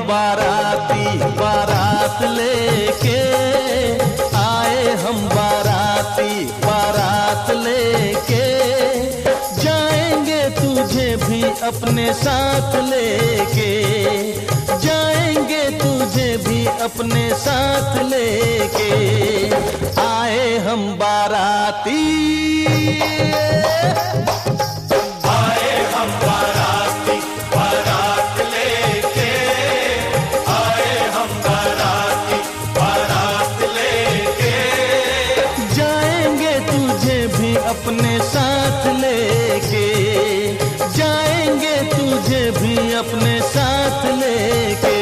बाराती बारात लेके आए हम बाराती बारात लेके जाएंगे तुझे भी अपने साथ लेके जाएंगे तुझे भी अपने साथ लेके आए हम बाराती अपने साथ लेके जाएंगे तुझे भी अपने साथ लेके